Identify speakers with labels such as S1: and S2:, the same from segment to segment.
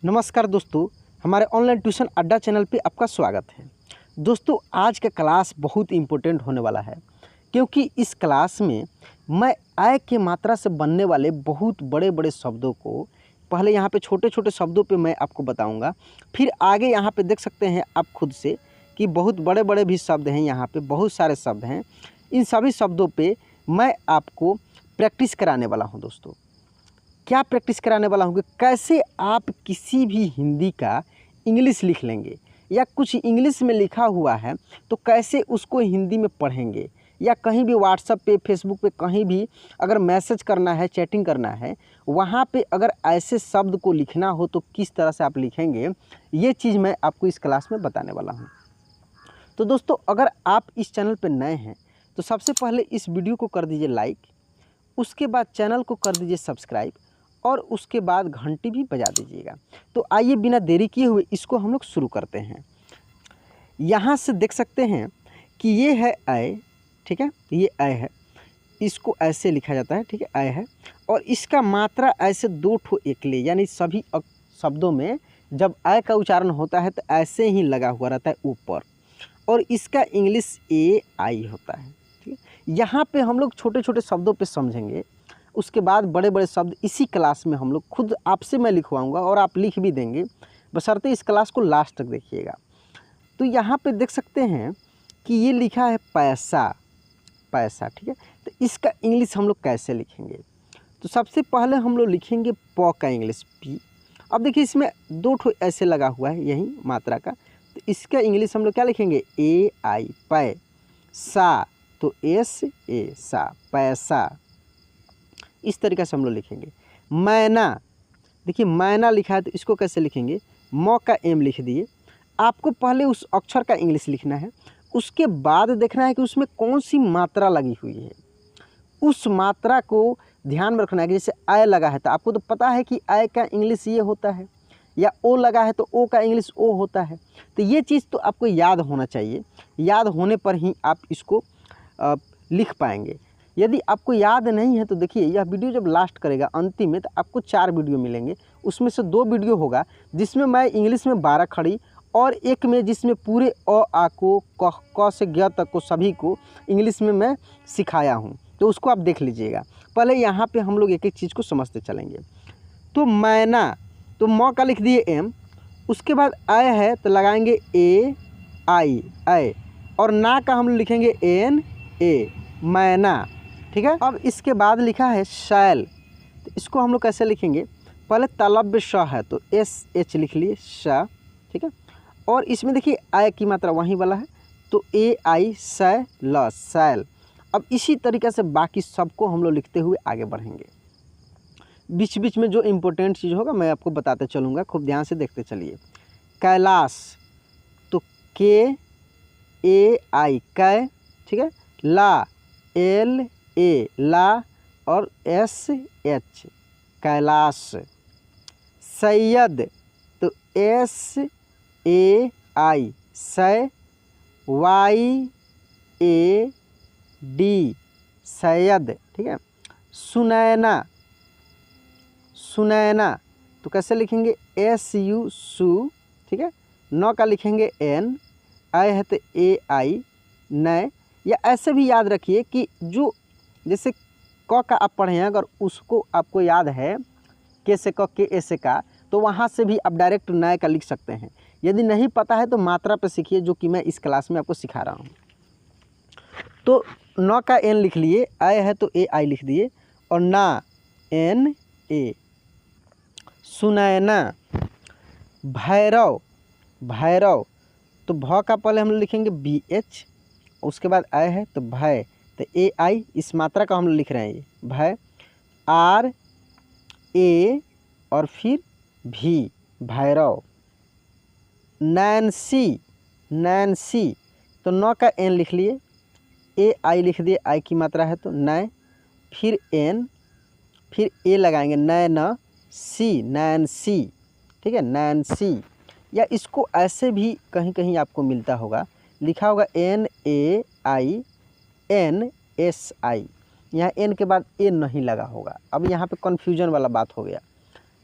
S1: नमस्कार दोस्तों, हमारे ऑनलाइन ट्यूशन अड्डा चैनल पे आपका स्वागत है। दोस्तों, आज का क्लास बहुत इम्पोर्टेंट होने वाला है क्योंकि इस क्लास में मैं आय के मात्रा से बनने वाले बहुत बड़े बड़े शब्दों को पहले यहाँ पे छोटे छोटे शब्दों पे मैं आपको बताऊंगा। फिर आगे यहाँ पे देख सकते हैं आप खुद से कि बहुत बड़े बड़े भी शब्द हैं, यहाँ पे बहुत सारे शब्द हैं। इन सभी शब्दों पर मैं आपको प्रैक्टिस कराने वाला हूँ। दोस्तों, क्या प्रैक्टिस कराने वाला हूँ कि कैसे आप किसी भी हिंदी का इंग्लिश लिख लेंगे या कुछ इंग्लिश में लिखा हुआ है तो कैसे उसको हिंदी में पढ़ेंगे, या कहीं भी व्हाट्सएप पे, फेसबुक पे कहीं भी अगर मैसेज करना है, चैटिंग करना है, वहाँ पे अगर ऐसे शब्द को लिखना हो तो किस तरह से आप लिखेंगे, ये चीज़ मैं आपको इस क्लास में बताने वाला हूँ। तो दोस्तों, अगर आप इस चैनल पर नए हैं तो सबसे पहले इस वीडियो को कर दीजिए लाइक, उसके बाद चैनल को कर दीजिए सब्सक्राइब और उसके बाद घंटी भी बजा दीजिएगा। तो आइए बिना देरी किए हुए इसको हम लोग शुरू करते हैं। यहाँ से देख सकते हैं कि ये है अय, ठीक है, ये अय है, इसको ऐसे लिखा जाता है, ठीक है, अय है। और इसका मात्रा ऐसे दो ठो एकले, यानी सभी शब्दों में जब अय का उच्चारण होता है तो ऐसे ही लगा हुआ रहता है ऊपर, और इसका इंग्लिश ए आई होता है। ठीक है, यहाँ पे हम लोग छोटे छोटे शब्दों पे समझेंगे, उसके बाद बड़े बड़े शब्द इसी क्लास में हम लोग खुद आपसे मैं लिखवाऊंगा और आप लिख भी देंगे, बशर्ते इस क्लास को लास्ट तक देखिएगा। तो यहाँ पे देख सकते हैं कि ये लिखा है पैसा, पैसा, ठीक है। तो इसका इंग्लिश हम लोग कैसे लिखेंगे? तो सबसे पहले हम लोग लिखेंगे प का इंग्लिश पी। अब देखिए इसमें दो ठो ऐसे लगा हुआ है यही मात्रा का, तो इसका इंग्लिश हम लोग क्या लिखेंगे? ए आई, पै। सा तो एस ए, सा, पैसा। इस तरीक़े से हम लोग लिखेंगे। मैना, देखिए मैना लिखा है तो इसको कैसे लिखेंगे? म का एम लिख दिए। आपको पहले उस अक्षर का इंग्लिश लिखना है, उसके बाद देखना है कि उसमें कौन सी मात्रा लगी हुई है। उस मात्रा को ध्यान में रखना है कि जैसे आय लगा है तो आपको तो पता है कि आय का इंग्लिश ये होता है, या ओ लगा है तो ओ का इंग्लिश ओ होता है। तो ये चीज़ तो आपको याद होना चाहिए, याद होने पर ही आप इसको लिख पाएंगे। यदि आपको याद नहीं है तो देखिए यह वीडियो जब लास्ट करेगा अंतिम में तो आपको 4 वीडियो मिलेंगे। उसमें से 2 वीडियो होगा जिसमें मैं इंग्लिश में 12 खड़ी और एक में जिसमें पूरे अ आ को क से ग तक को सभी को इंग्लिश में मैं सिखाया हूँ, तो उसको आप देख लीजिएगा। पहले यहाँ पे हम लोग एक एक चीज़ को समझते चलेंगे। तो मैना, तो म का लिख दिए एम, उसके बाद आय है तो लगाएंगे ए आई, आय, और ना का हम लिखेंगे एन ए, मैना। ठीक है, अब इसके बाद लिखा है शैल, तो इसको हम लोग कैसे लिखेंगे? पहले तालब्य श है तो एस एच लिख लिए, श, ठीक है। और इसमें देखिए आय की मात्रा वहीं वाला है तो ए आई सै ल, सैल। अब इसी तरीक़े से बाकी सबको हम लोग लिखते हुए आगे बढ़ेंगे। बीच बीच में जो इम्पोर्टेंट चीज़ होगा मैं आपको बताते चलूँगा, खूब ध्यान से देखते चलिए। कैलाश, तो के ए आई, कै, ठीक है, ला एल ए, ला, और एस एच, कैलाश। सैयद, तो एस ए आई, सै, वाई ए डी, सैयद, ठीक है। सुनैना, सुनैना, तो कैसे लिखेंगे? एस यू, सु, ठीक है। नौ का लिखेंगे एन, आय है तो ए आई, नय। या ऐसे भी याद रखिए कि जो जैसे क का आप पढ़े हैं, अगर उसको आपको याद है के से क, के ए से का, तो वहाँ से भी आप डायरेक्ट नए का लिख सकते हैं। यदि नहीं पता है तो मात्रा पे सीखिए, जो कि मैं इस क्लास में आपको सिखा रहा हूँ। तो न का एन लिख लिए, आय है तो ए आई लिख दिए, और ना एन ए। सुनैना। भैरव, भैरव, तो भ का पहले हम लिखेंगे बी एच, उसके बाद आय है तो भय, तो ए आई, इस मात्रा का हम लिख रहे हैं, ये भय, आर ए और फिर भी, भैरव। नैन्सी, नैन्सी, तो नौ का एन लिख लिए, ए आई लिख दिए, आई की मात्रा है तो नय, फिर एन, फिर ए लगाएंगे, नय न सी, नैन्सी, ठीक है, नैन्सी। या इसको ऐसे भी कहीं कहीं आपको मिलता होगा, लिखा होगा N A I N S I, यहाँ एन के बाद ए नहीं लगा होगा। अब यहाँ पे कन्फ्यूजन वाला बात हो गया।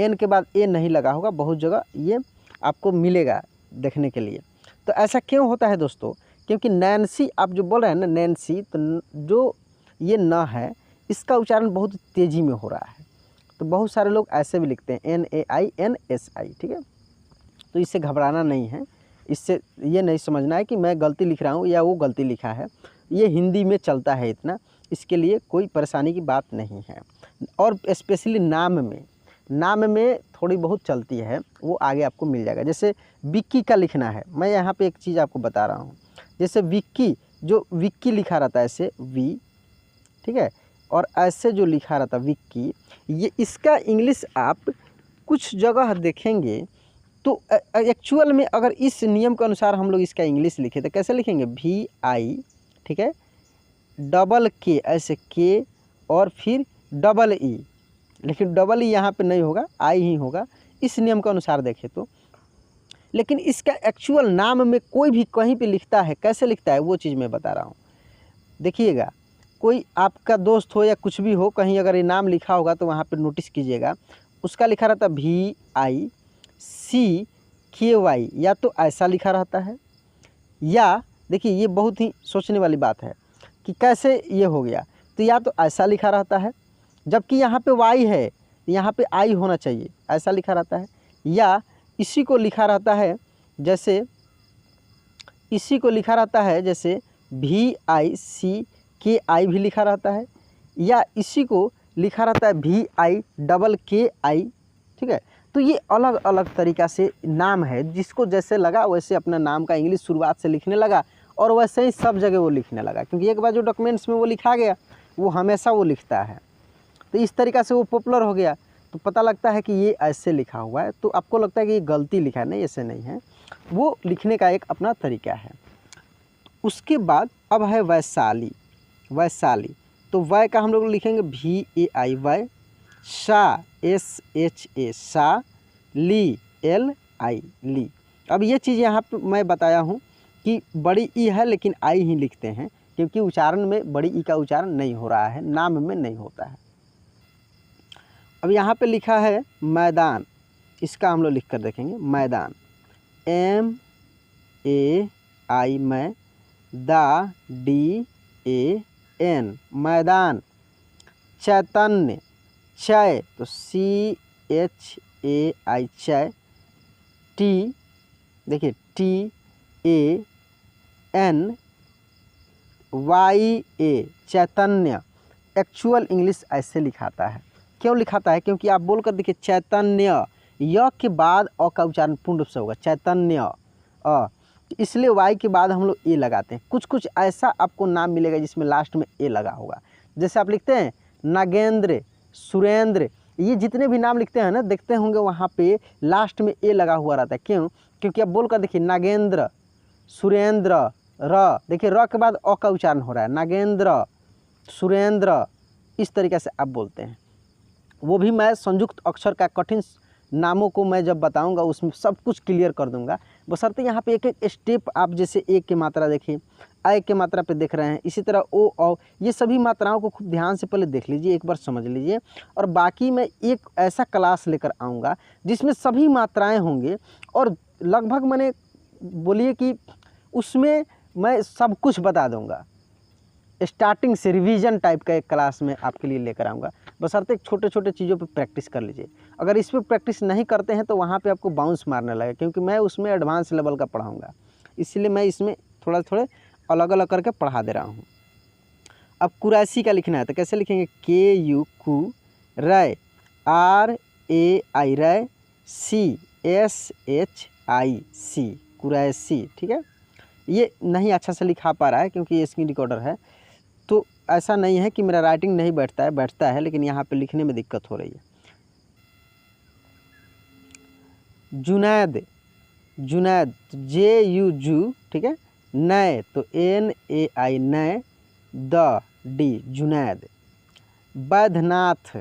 S1: एन के बाद ए नहीं लगा होगा, बहुत जगह ये आपको मिलेगा देखने के लिए। तो ऐसा क्यों होता है दोस्तों? क्योंकि नैन्सी आप जो बोल रहे हैं ना नैन्सी, तो जो ये न है इसका उच्चारण बहुत तेज़ी में हो रहा है, तो बहुत सारे लोग ऐसे भी लिखते हैं NAINSI, ठीक है। तो इससे घबराना नहीं है, इससे ये नहीं समझना है कि मैं गलती लिख रहा हूँ या वो गलती लिखा है, ये हिंदी में चलता है इतना, इसके लिए कोई परेशानी की बात नहीं है। और स्पेशली नाम में थोड़ी बहुत चलती है, वो आगे आपको मिल जाएगा। जैसे विक्की का लिखना है, मैं यहाँ पे एक चीज़ आपको बता रहा हूँ। जैसे विक्की, जो विक्की लिखा रहता है ऐसे वी, ठीक है, और ऐसे जो लिखा रहता है विक्की, ये इसका इंग्लिश आप कुछ जगह देखेंगे तो एक्चुअल में अगर इस नियम के अनुसार हम लोग इसका इंग्लिश लिखें तो कैसे लिखेंगे? VI, ठीक है, डबल के, ऐसे के और फिर डबल ई, लेकिन डबल ई यहाँ पे नहीं होगा, आई ही होगा इस नियम के अनुसार देखें तो। लेकिन इसका एक्चुअल नाम में कोई भी कहीं पे लिखता है, कैसे लिखता है वो चीज़ मैं बता रहा हूँ। देखिएगा, कोई आपका दोस्त हो या कुछ भी हो, कहीं अगर ये नाम लिखा होगा तो वहाँ पे नोटिस कीजिएगा, उसका लिखा रहता VICKY, या तो ऐसा लिखा रहता है, या देखिए ये बहुत ही सोचने वाली बात है कि कैसे ये हो गया, तो या तो ऐसा लिखा रहता है, जबकि यहाँ पे Y है, यहाँ पे I होना चाहिए, ऐसा लिखा रहता है, या इसी को लिखा रहता है जैसे VICKI भी लिखा रहता है, या इसी को लिखा रहता है VIKKI, ठीक है। तो ये अलग अलग तरीक़ा से नाम है, जिसको जैसे लगा वैसे अपना नाम का इंग्लिश शुरुआत से लिखने लगा और वैसे ही सब जगह वो लिखने लगा, क्योंकि एक बार जो डॉक्यूमेंट्स में वो लिखा गया वो हमेशा वो लिखता है, तो इस तरीक़ा से वो पॉपुलर हो गया। तो पता लगता है कि ये ऐसे लिखा हुआ है, तो आपको लगता है कि ये गलती लिखा है, नहीं, ऐसे नहीं है, वो लिखने का एक अपना तरीका है। उसके बाद अब है वैशाली। तो वै का हम लोग लिखेंगे VAI, वै, शा SHA, शा, ली LI, ली। अब ये चीज़ यहाँ पे मैं बताया हूँ कि बड़ी ई है लेकिन आई ही लिखते हैं, क्योंकि उच्चारण में बड़ी ई का उच्चारण नहीं हो रहा है, नाम में नहीं होता है। अब यहाँ पे लिखा है मैदान, इसका हम लोग लिख कर देखेंगे मैदान, MAI, मैं, DAN, मैदान। चैतन्य, चय तो CHAI, चय, टी, देखिए TANYA, चैतन्य। एक्चुअल इंग्लिश ऐसे लिखाता है, क्यों लिखाता है? क्योंकि आप बोल कर देखिए चैतन्य, य के बाद अ का उच्चारण पूर्ण रूप से होगा, चैतन्य इसलिए वाई के बाद हम लोग ए लगाते हैं। कुछ कुछ ऐसा आपको नाम मिलेगा जिसमें लास्ट में ए लगा होगा, जैसे आप लिखते हैं नागेंद्र, सुरेंद्र, ये जितने भी नाम लिखते हैं ना, देखते होंगे वहाँ पे लास्ट में ए लगा हुआ रहता है। क्यों? क्योंकि आप बोल कर देखिए नागेंद्र, सुरेंद्र, र, देखिए र के बाद अ का उच्चारण हो रहा है, नागेंद्र, सुरेंद्र, इस तरीके से आप बोलते हैं। वो भी मैं संयुक्त अक्षर का कठिन नामों को मैं जब बताऊंगा उसमें सब कुछ क्लियर कर दूंगा, बशर्ते यहाँ पे एक एक स्टेप आप जैसे एक की मात्रा देखें, आई के मात्रा पे देख रहे हैं, इसी तरह ओ औ, ये सभी मात्राओं को खूब ध्यान से पहले देख लीजिए, एक बार समझ लीजिए, और बाकी मैं एक ऐसा क्लास लेकर आऊँगा जिसमें सभी मात्राएँ होंगे, और लगभग मैंने बोलिए कि उसमें मैं सब कुछ बता दूँगा। स्टार्टिंग से रिवीजन टाइप का एक क्लास में आपके लिए लेकर आऊँगा, बशर्ते छोटे छोटे चीज़ों पे प्रैक्टिस कर लीजिए। अगर इस पे प्रैक्टिस नहीं करते हैं तो वहाँ पे आपको बाउंस मारने लगेगा, क्योंकि मैं उसमें एडवांस लेवल का पढ़ाऊँगा, इसलिए मैं इसमें थोड़े अलग अलग करके पढ़ा दे रहा हूँ। अब कुरैशी का लिखना है तो कैसे लिखेंगे? KU, कु, रै, RAI, रै, SHIC, कुरैशी, ठीक है। ये नहीं अच्छा से लिखा पा रहा है क्योंकि ये स्क्रीन रिकॉर्डर है, तो ऐसा नहीं है कि मेरा राइटिंग नहीं बैठता है, लेकिन यहाँ पे लिखने में दिक्कत हो रही है। जुनैद, JU, ठीक है। नय तो NAI, नय, D, जुनैद। बैद्यनाथ,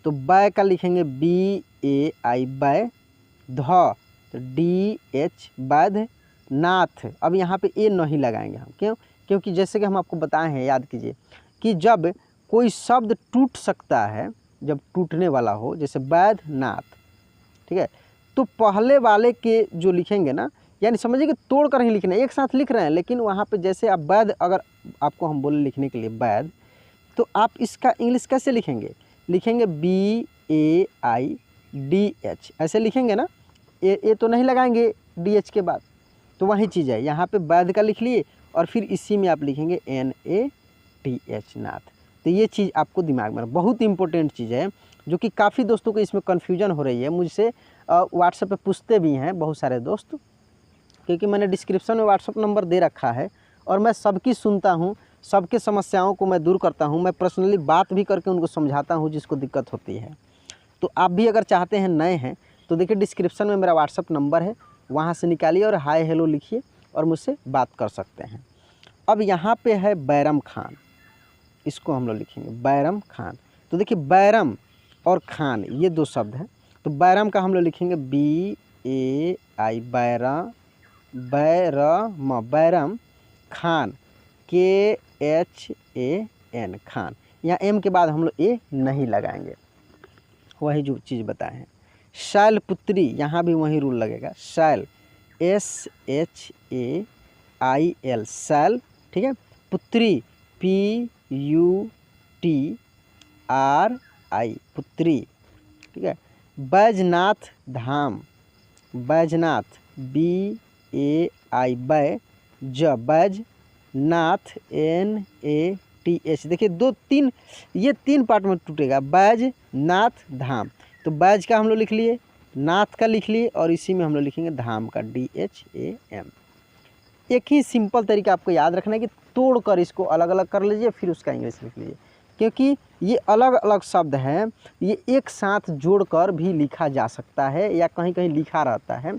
S1: तो बै का लिखेंगे BAI, बै, ध तो DH, बैद्यनाथ। अब यहाँ पे ए नहीं लगाएंगे हम, क्यों? क्योंकि जैसे कि हम आपको बताए हैं, याद कीजिए कि जब कोई शब्द टूट सकता है, जब टूटने वाला हो, जैसे बैद्यनाथ, ठीक है। तो पहले वाले के जो लिखेंगे ना, यानी समझिए कि तोड़ कर ही लिखना है, एक साथ लिख रहे हैं, लेकिन वहाँ पे जैसे आप वैध, अगर आपको हम बोले लिखने के लिए वैध, तो आप इसका इंग्लिश कैसे लिखेंगे, लिखेंगे BAIDH, ऐसे लिखेंगे ना, ए तो नहीं लगाएंगे DH के बाद। तो वही चीज़ है, यहाँ पे वैध का लिख लिए और फिर इसी में आप लिखेंगे NATH, नाथ। तो ये चीज़ आपको दिमाग में, बहुत इंपॉर्टेंट चीज़ है, जो कि काफ़ी दोस्तों को इसमें कन्फ्यूजन हो रही है। मुझसे व्हाट्सएप पे पूछते भी हैं बहुत सारे दोस्त, क्योंकि मैंने डिस्क्रिप्शन में व्हाट्सएप नंबर दे रखा है और मैं सबकी सुनता हूँ, सबके समस्याओं को मैं दूर करता हूँ, मैं पर्सनली बात भी करके उनको समझाता हूँ जिसको दिक्कत होती है। तो आप भी अगर चाहते हैं, नए हैं, तो देखिए डिस्क्रिप्शन में मेरा व्हाट्सएप नंबर है, वहाँ से निकालिए और हाय हेलो लिखिए और मुझसे बात कर सकते हैं। अब यहाँ पे है बैरम खान, इसको हम लोग लिखेंगे बैरम खान। तो देखिए बैरम और खान ये दो शब्द हैं, तो बैरम का हम लोग लिखेंगे BAI, बैरम, खान KHAN, खान। यहाँ M के बाद हम लोग A नहीं लगाएंगे, वही जो चीज़ बताए हैं। शैलपुत्री, यहाँ भी वही रूल लगेगा, शैल SHAIL, शैल, ठीक है। पुत्री PUTRI, पुत्री, ठीक है। बैजनाथ धाम, बैजनाथ BAI, बैज, नाथ NATH। देखिए 2-3, ये 3 पार्ट में टूटेगा, बैज नाथ धाम। तो बैज का हम लोग लिख लिए, नाथ का लिख लिए और इसी में हम लोग लिखेंगे धाम का DHAM। एक ही सिंपल तरीका आपको याद रखना है कि तोड़ कर इसको अलग अलग कर लीजिए, फिर उसका इंग्लिश लिख लीजिए, क्योंकि ये अलग अलग शब्द हैं, ये एक साथ जोड़कर भी लिखा जा सकता है या कहीं कहीं लिखा रहता है।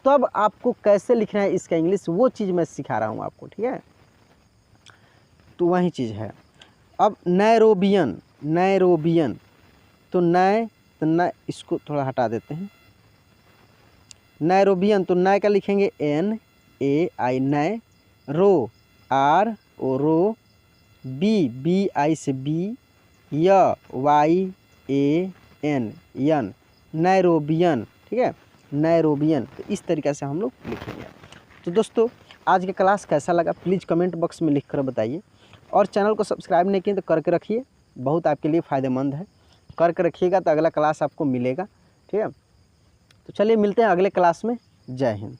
S1: तब आपको कैसे लिखना है इसका इंग्लिश, वो चीज़ मैं सिखा रहा हूँ आपको, ठीक है। तो वही चीज़ है। अब नैरोबियन, नैरोबियन, तो नए इसको थोड़ा हटा देते हैं, नैरोबियन, तो नए का लिखेंगे NAI, नए, रो RO, रो, BI से B, YAN, यन, नैरोबियन, ठीक है, नैरोबियन। तो इस तरीक़े से हम लोग लिखेंगे। तो दोस्तों आज का क्लास कैसा लगा प्लीज़ कमेंट बॉक्स में लिख कर बताइए, और चैनल को सब्सक्राइब नहीं किए तो करके रखिए, बहुत आपके लिए फ़ायदेमंद है, करके रखिएगा तो अगला क्लास आपको मिलेगा, ठीक है। तो चलिए मिलते हैं अगले क्लास में, जय हिंद।